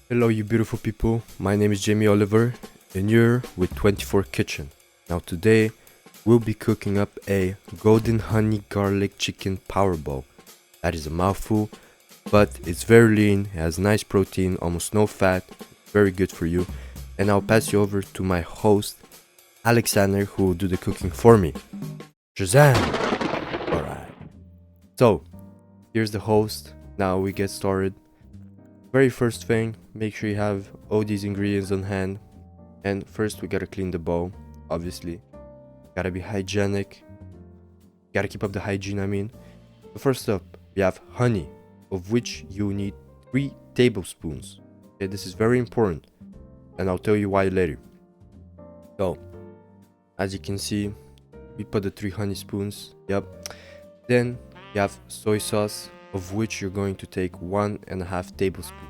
Hello, you beautiful people. My name is Jamie Oliver, and you're with 24 Kitchen. Now, today we'll be cooking up a golden honey garlic chicken powerball. That is a mouthful, but it's very lean, it has nice protein, almost no fat, very good for you. And I'll pass you over to my host, Aleksandar, who will do the cooking for me. Shazam! Alright. So, here's the host. Now we get started. Very first thing, make sure you have all these ingredients on hand. And first we gotta clean the bowl, obviously. Gotta be hygienic. Gotta keep up the hygiene, I mean. So first up, we have honey, of which you need 3 tablespoons. Okay, this is very important, and I'll tell you why later. So, as you can see, we put the 3 honey spoons, yep. Then you have soy sauce, of which you're going to take 1.5 tablespoons.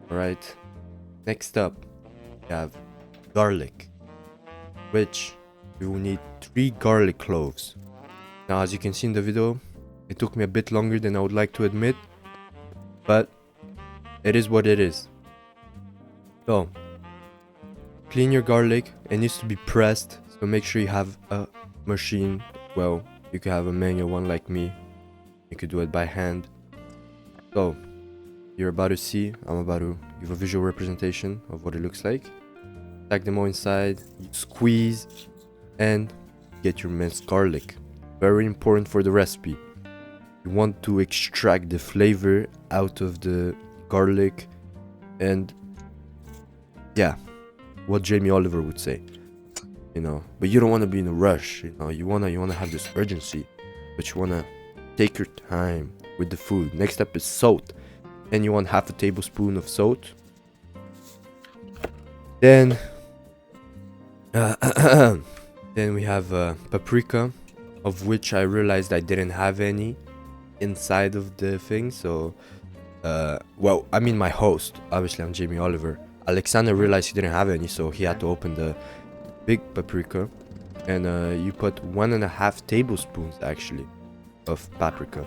Alright, next up, we have garlic, which you will need 3 garlic cloves. Now, as you can see in the video, it took me a bit longer than I would like to admit, but it is what it is. So, clean your garlic. It needs to be pressed, so make sure you have a machine. Well, you could have a manual one like me. You could do it by hand. So, you're about to see, I'm about to give a visual representation of what it looks like. Stack them all inside, you squeeze, and get your minced garlic. Very important for the recipe. You want to extract the flavor out of the garlic, and yeah, what Jamie Oliver would say, you know. But you don't want to be in a rush, you know. You wanna have this urgency, but you wanna take your time with the food. Next up is salt, and you want 1/2 tablespoon of salt. Then then we have paprika, of which I realized I didn't have any inside of the thing. So well, I mean, my host, obviously I'm Jamie Oliver, Aleksandar, realized he didn't have any, so he had to open the big paprika. And you put 1.5 tablespoons actually of paprika.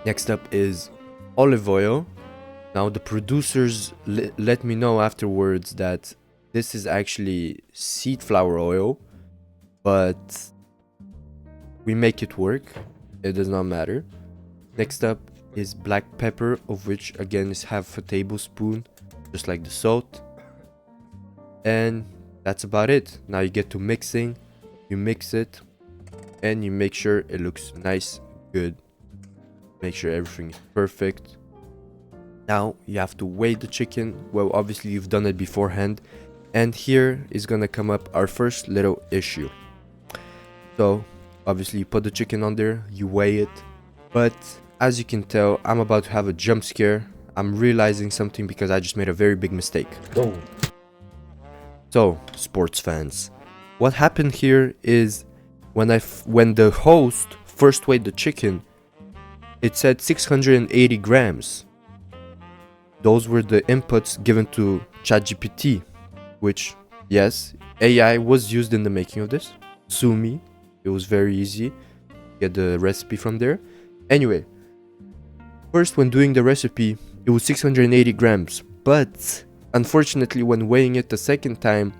Next up is olive oil. Now the producers let me know afterwards that this is actually seed flour oil, but we make it work. It does not matter. Next up is black pepper, of which again is 1/2 tablespoon, just like the salt. And that's about it. Now you get to mixing. You mix it, and you make sure it looks nice, good. Make sure everything is perfect. Now you have to weigh the chicken. Well, obviously you've done it beforehand. And here is gonna come up our first little issue. So obviously you put the chicken on there, you weigh it. But as you can tell, I'm about to have a jump scare. I'm realizing something because I just made a very big mistake. Oh. So, sports fans, what happened here is when the host first weighed the chicken, it said 680 grams. Those were the inputs given to ChatGPT, which, yes, AI was used in the making of this. Sue me. It was very easy. Get the recipe from there. Anyway, first when doing the recipe, it was 680 grams. But unfortunately, when weighing it the second time,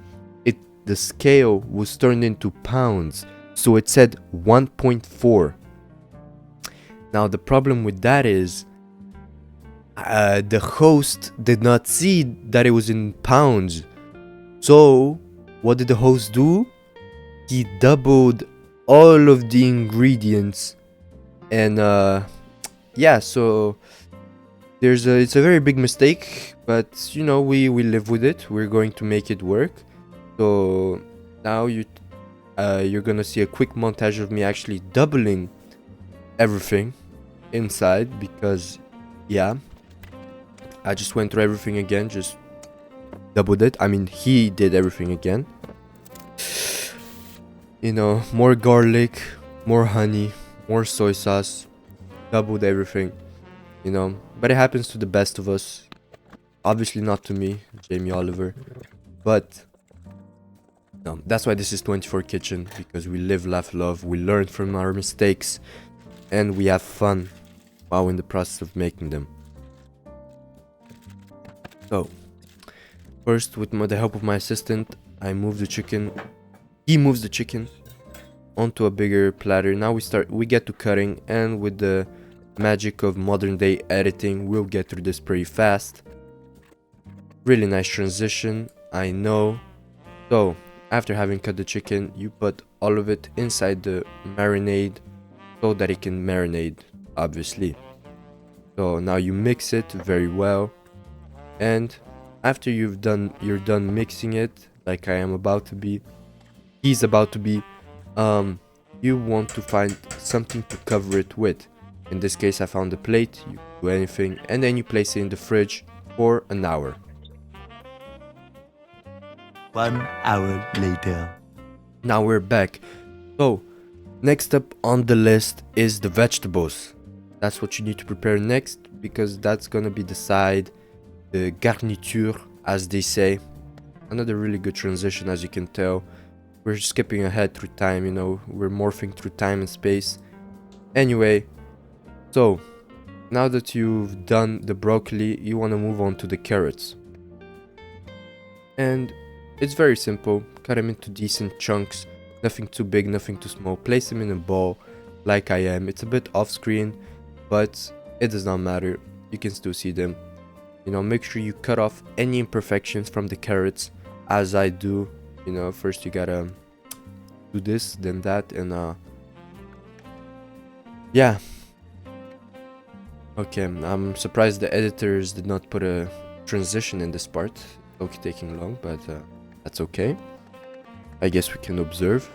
the scale was turned into pounds. So it said 1.4. Now the problem with that is the host did not see that it was in pounds. So what did the host do? He doubled all of the ingredients, and yeah, so it's a very big mistake, but you know, we live with it. We're going to make it work. So now you're gonna see a quick montage of me actually doubling everything inside, because yeah, I just went through everything again, just doubled it. I mean, he did everything again. You know, more garlic, more honey, more soy sauce, doubled everything, you know. But it happens to the best of us. Obviously not to me, Jamie Oliver. But no, that's why this is 24 Kitchen, because we live, laugh, love, we learn from our mistakes, and we have fun while in the process of making them. So first, with the help of my assistant, I move the chicken. He moves the chicken onto a bigger platter. Now we get to cutting, and with the magic of modern day editing, we'll get through this pretty fast. Really nice transition, I know. So after having cut the chicken, you put all of it inside the marinade so that it can marinate, obviously. So now you mix it very well, and after you're done mixing it, like I am about to be, he's about to be, you want to find something to cover it with. In this case, I found a plate. You do anything, and then you place it in the fridge for an hour. 1 hour later. Now we're back. So next up on the list is the vegetables. That's what you need to prepare next, because that's gonna be the side, the garniture, as they say. Another really good transition, as you can tell. We're skipping ahead through time, you know, we're morphing through time and space. Anyway, so now that you've done the broccoli, you want to move on to the carrots. And it's very simple. Cut them into decent chunks, nothing too big, nothing too small. Place them in a bowl like I am. It's a bit off screen, but it does not matter. You can still see them. You know, make sure you cut off any imperfections from the carrots, as I do. You know, first you gotta do this, then that, and yeah. Okay, I'm surprised the editors did not put a transition in this part. Okay, taking long, but that's okay. I guess we can observe.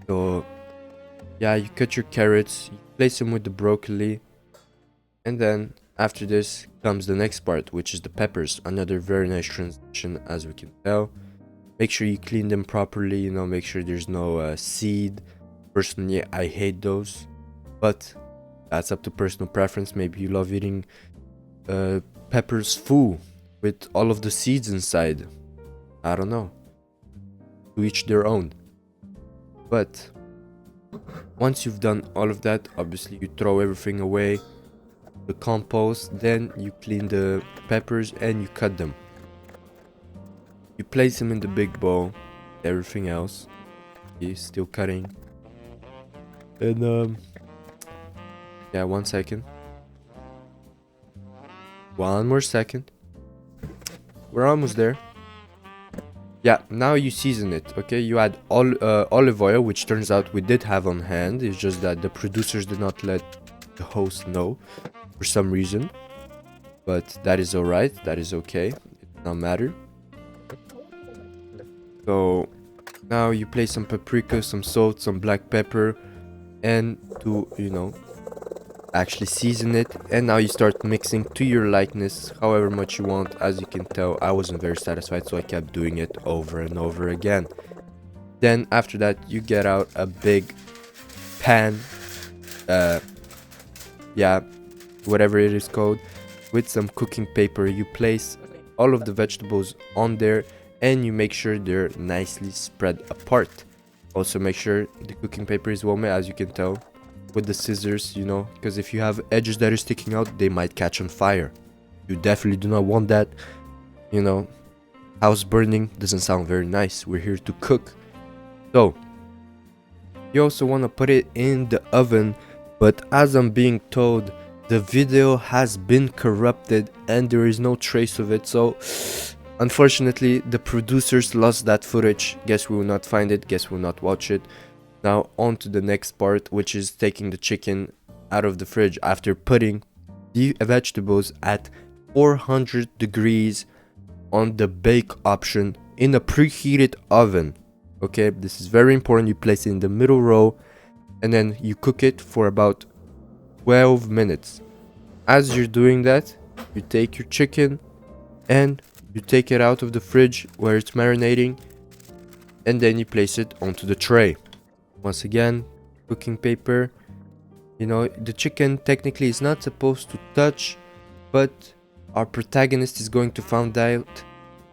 So yeah, you cut your carrots, you place them with the broccoli, and then after this comes the next part, which is the peppers. Another very nice transition, as we can tell. Make sure you clean them properly, you know, make sure there's no seed. Personally, I hate those, but that's up to personal preference. Maybe you love eating peppers full with all of the seeds inside. I don't know. To each their own. But once you've done all of that, obviously you throw everything away, the compost, then you clean the peppers and you cut them. You place them in the big bowl, everything else. He's still cutting. And yeah, 1 second. One more second. We're almost there. Yeah, now you season it, okay? You add olive oil, which turns out we did have on hand. It's just that the producers did not let the host know for some reason. But that is alright, that is okay. It does not matter. So now you place some paprika, some salt, some black pepper, and to, you know, actually season it. And now you start mixing to your likeness, however much you want. As you can tell, I wasn't very satisfied, so I kept doing it over and over again. Then after that, you get out a big pan, yeah, whatever it is called, with some cooking paper. You place all of the vegetables on there, and you make sure they're nicely spread apart. Also make sure the cooking paper is well made, as you can tell with the scissors, you know, because if you have edges that are sticking out, they might catch on fire. You definitely do not want that. You know, house burning doesn't sound very nice. We're here to cook. So you also want to put it in the oven, but as I'm being told, the video has been corrupted and there is no trace of it. So unfortunately, the producers lost that footage. Guess we will not find it. Guess we'll not watch it. Now on to the next part, which is taking the chicken out of the fridge after putting the vegetables at 400 degrees on the bake option in a preheated oven. Okay, this is very important. You place it in the middle row and then you cook it for about 12 minutes. As you're doing that, you take your chicken and you take it out of the fridge where it's marinating, and then you place it onto the tray. Once again, cooking paper. You know, the chicken technically is not supposed to touch, but our protagonist is going to find out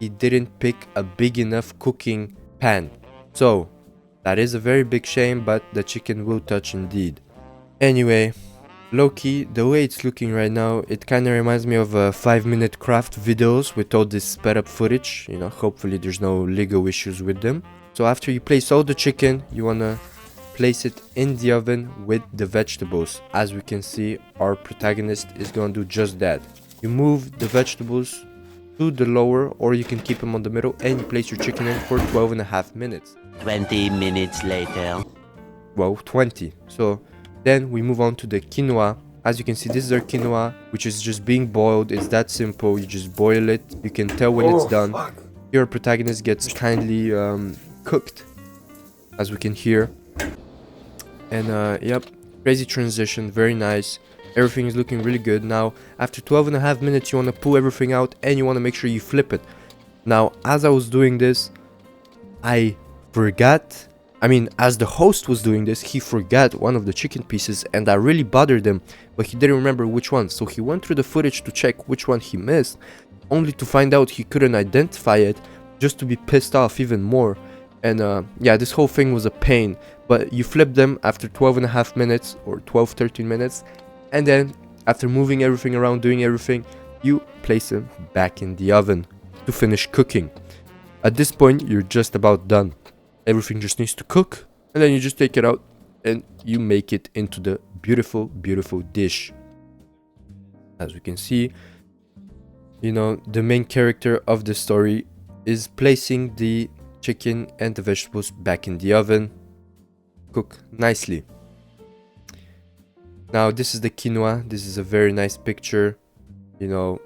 he didn't pick a big enough cooking pan. So that is a very big shame, but the chicken will touch indeed. Anyway, Low-key, the way it's looking right now, it kind of reminds me of 5-minute craft videos with all this sped up footage. You know, hopefully there's no Lego issues with them. So after you place all the chicken, you wanna place it in the oven with the vegetables. As we can see, our protagonist is gonna do just that. You move the vegetables to the lower, or you can keep them on the middle, and you place your chicken in for 12.5 minutes. 20 minutes later. Well, 20. So then we move on to the quinoa. As you can see, this is our quinoa, which is just being boiled. It's that simple. You just boil it. You can tell when it's done. Your protagonist gets kindly cooked, as we can hear. And yep, crazy transition, very nice. Everything is looking really good. Now, after 12.5 minutes, you want to pull everything out and you want to make sure you flip it. Now, as I was doing this, I forgot. I mean, as the host was doing this, he forgot one of the chicken pieces and that really bothered him, but he didn't remember which one. So he went through the footage to check which one he missed, only to find out he couldn't identify it, just to be pissed off even more. And yeah, this whole thing was a pain, but you flip them after 12.5 minutes or 12-13 minutes, and then after moving everything around, doing everything, you place them back in the oven to finish cooking. At this point, you're just about done. Everything just needs to cook, and then you just take it out and you make it into the beautiful, beautiful dish. As we can see, you know, the main character of the story is placing the chicken and the vegetables back in the oven. Cook nicely. Now, this is the quinoa. This is a very nice picture, you know,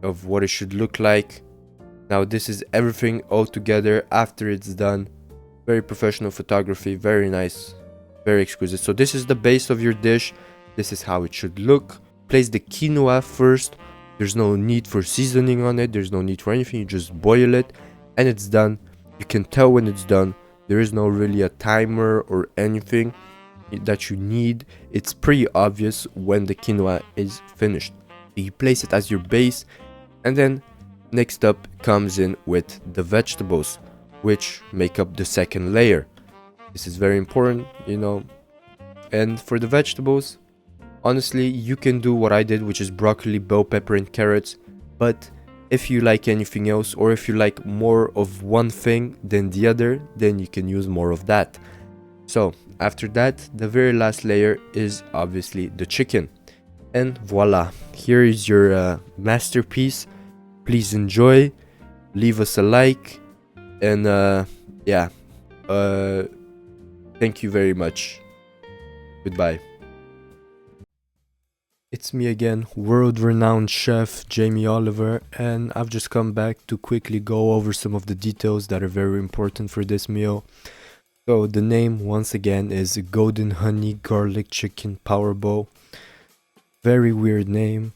of what it should look like. Now, this is everything all together after it's done. Very professional photography, very nice, very exquisite. So this is the base of your dish. This is how it should look. Place the quinoa first. There's no need for seasoning on it. There's no need for anything. You just boil it and it's done. You can tell when it's done. There is no really a timer or anything that you need. It's pretty obvious when the quinoa is finished. You place it as your base, and then next up comes in with the vegetables, which make up the second layer. This is very important, you know. And for the vegetables, honestly, you can do what I did, which is broccoli, bell pepper, and carrots. But if you like anything else, or if you like more of one thing than the other, then you can use more of that. So after that, the very last layer is obviously the chicken. And voila, here is your masterpiece. Please enjoy, leave us a like, and yeah, thank you very much. Goodbye. It's me again, world-renowned chef Jamie Oliver, and I've just come back to quickly go over some of the details that are very important for this meal. So the name once again is Golden Honey Garlic Chicken Power Bowl. Very weird name,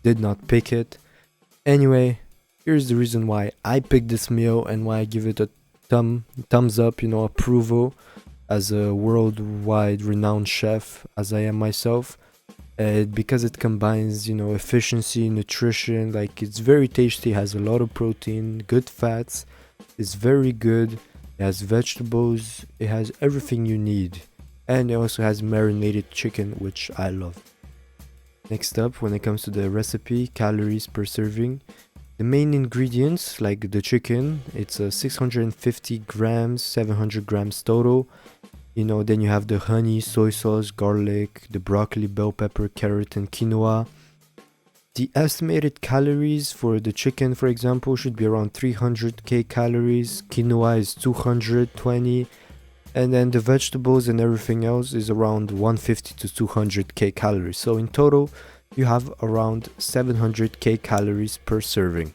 did not pick it. Anyway, here's the reason why I picked this meal and why I give it a thumbs up, you know, approval as a worldwide renowned chef as I am myself. Because it combines, you know, efficiency, nutrition, like it's very tasty, has a lot of protein, good fats, it's very good, it has vegetables, it has everything you need, and it also has marinated chicken, which I love. Next up, when it comes to the recipe, calories per serving, the main ingredients, like the chicken, it's 650 grams, 700 grams total. You know, then you have the honey, soy sauce, garlic, the broccoli, bell pepper, carrot, and quinoa. The estimated calories for the chicken, for example, should be around 300k calories. Quinoa is 220, and then the vegetables and everything else is around 150 to 200k calories. So in total, you have around 700k calories per serving.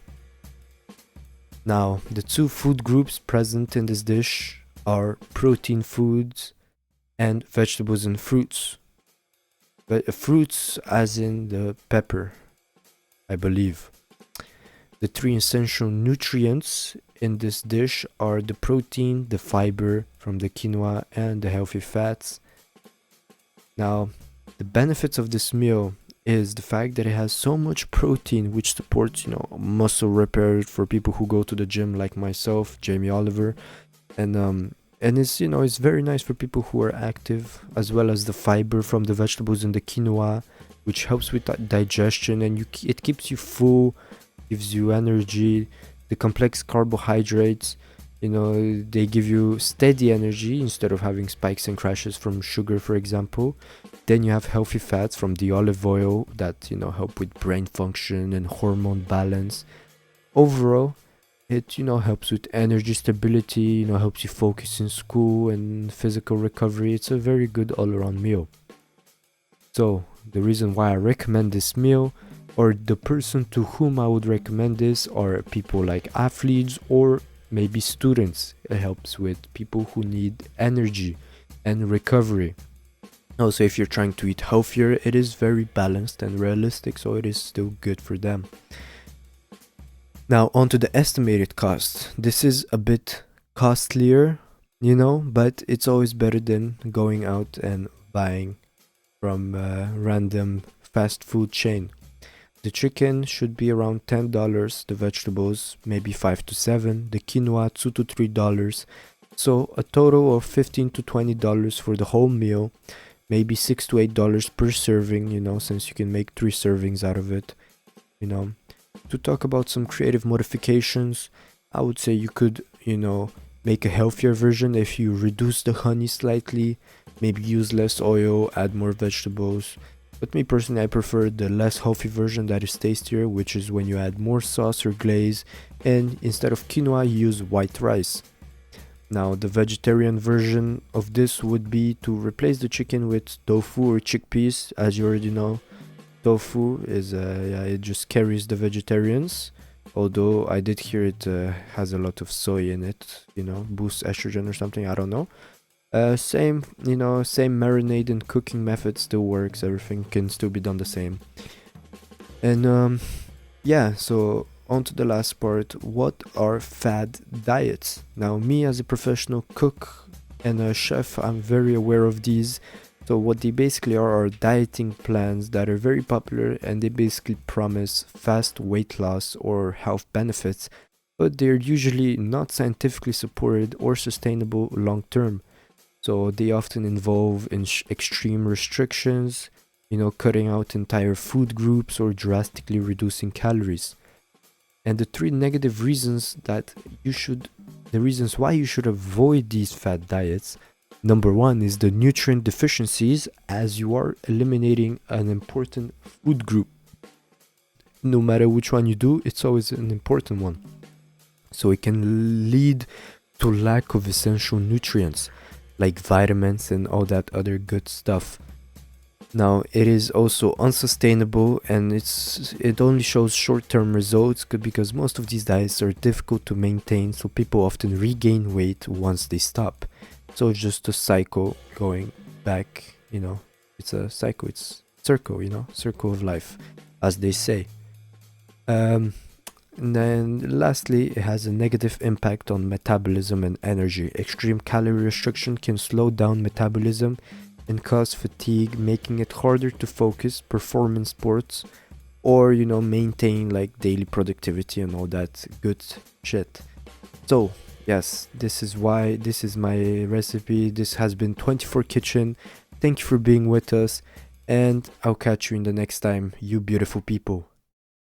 Now, the two food groups present in this dish are protein foods and vegetables and fruits. But fruits as in the pepper, I believe. The three essential nutrients in this dish are the protein, the fiber from the quinoa, and the healthy fats. Now, the benefits of this meal is the fact that it has so much protein, which supports, you know, muscle repair for people who go to the gym like myself, Jamie Oliver, and it's, you know, it's very nice for people who are active, as well as the fiber from the vegetables and the quinoa. which helps with digestion, and it keeps you full, gives you energy. The complex carbohydrates, they give you steady energy instead of having spikes and crashes from sugar, for example. Then you have healthy fats from the olive oil that help with brain function and hormone balance. Overall, it helps with energy stability, helps you focus in school and physical recovery. It's a very good all-around meal. So the reason why I recommend this meal, or the person to whom I would recommend this, are people like athletes or maybe students. It helps with people who need energy and recovery. Also, if you're trying to eat healthier, it is very balanced and realistic, so it is still good for them. Now, onto the estimated cost. This is a bit costlier, but it's always better than going out and buying from a random fast food chain. The chicken should be around $10, the vegetables maybe $5 to $7, the quinoa $2 to $3. So a total of $15 to $20 for the whole meal, maybe $6 to $8 per serving, since you can make 3 servings out of it. To talk about some creative modifications, I would say you could, make a healthier version if you reduce the honey slightly, maybe use less oil, add more vegetables. But me personally, I prefer the less healthy version that is tastier, which is when you add more sauce or glaze, and instead of quinoa, you use white rice. Now, the vegetarian version of this would be to replace the chicken with tofu or chickpeas. As you already know, tofu is, it just carries the vegetarians. Although I did hear it has a lot of soy in it, boosts estrogen or something, I don't know. Same marinade and cooking method still works. Everything can still be done the same. And so on to the last part. What are fad diets? Now, me as a professional cook and a chef, I'm very aware of these. So what they basically are dieting plans that are very popular, and they basically promise fast weight loss or health benefits, but they're usually not scientifically supported or sustainable long term. So they often involve extreme restrictions, cutting out entire food groups or drastically reducing calories. And the 3 negative reasons the reasons why you should avoid these fad diets. Number 1 is the nutrient deficiencies, as you are eliminating an important food group. No matter which one you do, it's always an important one. So it can lead to lack of essential nutrients, like vitamins and all that other good stuff. Now, it is also unsustainable, and it only shows short-term results because most of these diets are difficult to maintain, so people often regain weight once they stop. So it's just a cycle going back, it's a cycle, it's circle, circle of life, as they say. And then lastly, it has a negative impact on metabolism and energy. Extreme calorie restriction can slow down metabolism and cause fatigue, making it harder to focus, perform in sports, or, maintain like daily productivity and all that good shit. So, yes, this is my recipe. This has been 24 Kitchen. Thank you for being with us, and I'll catch you in the next time, you beautiful people.